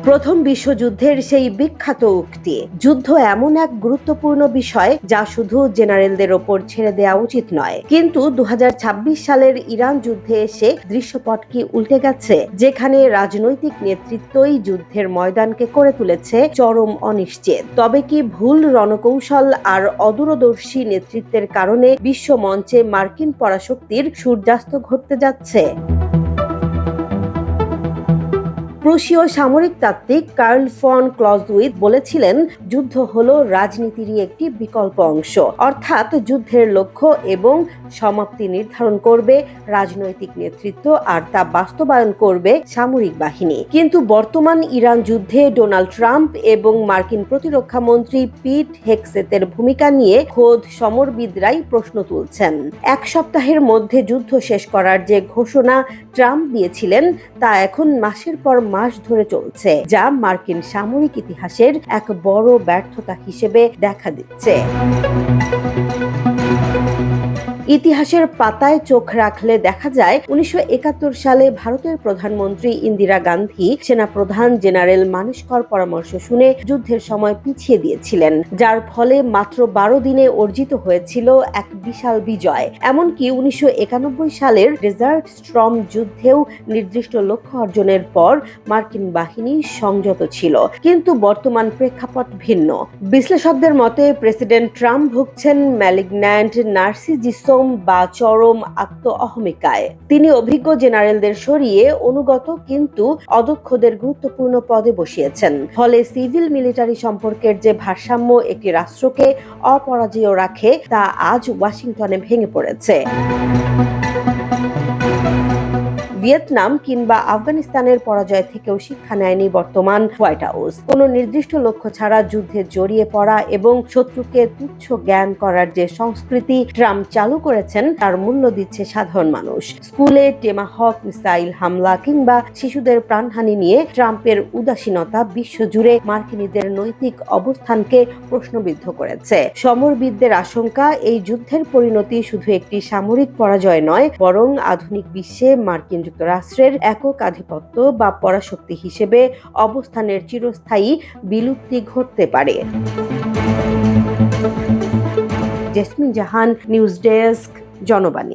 প্রথম বিশ্বযুদ্ধের সেই বিখ্যাত উক্তি, যুদ্ধ এমন এক গুরুত্বপূর্ণ বিষয় যা শুধু জেনারেলদের ওপর ছেড়ে দেওয়া উচিত নয়। কিন্তু ২০২৬ সালের ইরান যুদ্ধে এসে দৃশ্যপট কি উল্টে গেছে, যেখানে রাজনৈতিক নেতৃত্বই যুদ্ধের ময়দানকে করে তুলেছে চরম অনিশ্চিত। তবে কি ভুল রণকৌশল আর অদূরদর্শী নেতৃত্বের কারণে বিশ্ব মঞ্চে মার্কিন পরাশক্তির সূর্যাস্ত ঘটতে যাচ্ছে? প্রুশীয় সামরিক তাত্ত্বিক কার্ল ফন ক্লজউইৎ বলেছিলেন, যুদ্ধ হলো রাজনীতিরই একটি বিকল্প অংশ, অর্থাৎ যুদ্ধের লক্ষ্য এবং সমাপ্তি নির্ধারণ করবে রাজনৈতিক নেতৃত্ব আর তা বাস্তবায়ন করবে সামরিক বাহিনী। কিন্তু বর্তমান ইরান যুদ্ধে ডোনাল্ড ট্রাম্প এবং মার্কিন প্রতিরক্ষা মন্ত্রী পিট হেগসেতের ভূমিকা নিয়ে খোদ সমরবিদরাই প্রশ্ন তুলছেন। এক সপ্তাহের মধ্যে যুদ্ধ শেষ করার যে ঘোষণা ট্রাম্প দিয়েছিলেন, তা এখন মাসের পর মাস ধরে চলছে, যা মার্কিন সামরিক ইতিহাসের এক বড় ব্যর্থতা হিসেবে দেখা দিচ্ছে। ইতিহাসের পাতায় চোখ রাখলে দেখা যায় ১৯৭১ সালে ভারতের প্রধানমন্ত্রী ইন্দিরা গান্ধী সেনাপ্রধান জেনারেল মানেকশর পরামর্শ শুনে যুদ্ধের সময় পিছিয়ে দিয়েছিলেন, যার ফলে মাত্র ১২ দিনে অর্জিত হয়েছিল এক বিশাল বিজয়। এমনকি ১৯৯১ সালের ডেজার্ট স্টর্ম যুদ্ধেও নির্দিষ্ট লক্ষ্য অর্জনের পর মার্কিন বাহিনী সংযত ছিল। কিন্তু বর্তমান প্রেক্ষাপট ভিন্ন। বিশ্লেষকদের মতে প্রেসিডেন্ট ট্রাম্প ভুগছেন ম্যালিগন্যান্ট নার্সিসিজম বা চরম আত্ম-অহমিকায়। তিনি অভিজ্ঞ জেনারেলদের সরিয়ে অনুগত কিন্তু অদক্ষদের গুরুত্বপূর্ণ পদে বসিয়েছেন। ফলে সিভিল মিলিটারি সম্পর্কের যে ভারসাম্য একটি রাষ্ট্রকে অপরাজেয় রাখে, তা আজ ওয়াশিংটনে ভেঙে পড়েছে। ভিয়েতনাম কিংবা আফগানিস্তানের পরাজয় থেকেও শিক্ষা নেয়নি বর্তমান হোয়াইট হাউস। কোনো নির্দিষ্ট লক্ষ্য ছাড়া যুদ্ধে জড়িয়ে পড়া এবং শত্রুকে তুচ্ছ জ্ঞান করার যে সংস্কৃতি ট্রাম্প চালু করেছেন, তার মূল্য দিচ্ছে সাধারণ মানুষ। স্কুলে টেমাহক মিসাইল হামলা কিংবা শিশুদের প্রাণহানি নিয়ে ট্রাম্পের উদাসীনতা বিশ্বজুড়ে মার্কিনীদের নৈতিক অবস্থানকে প্রশ্নবিদ্ধ করেছে। সমরবিদদের আশঙ্কা, এই যুদ্ধের পরিণতি শুধু একটি সামরিক পরাজয় নয়, বরং আধুনিক বিশ্বে মার্কিন যুক্তরাষ্ট্রের একক আধিপত্য বা পরাশক্তি হিসেবে অবস্থানের চিরস্থায়ী বিলুপ্তি ঘটতে পারে। জেসমিন জাহান, নিউজ ডেস্ক, জনবাণী।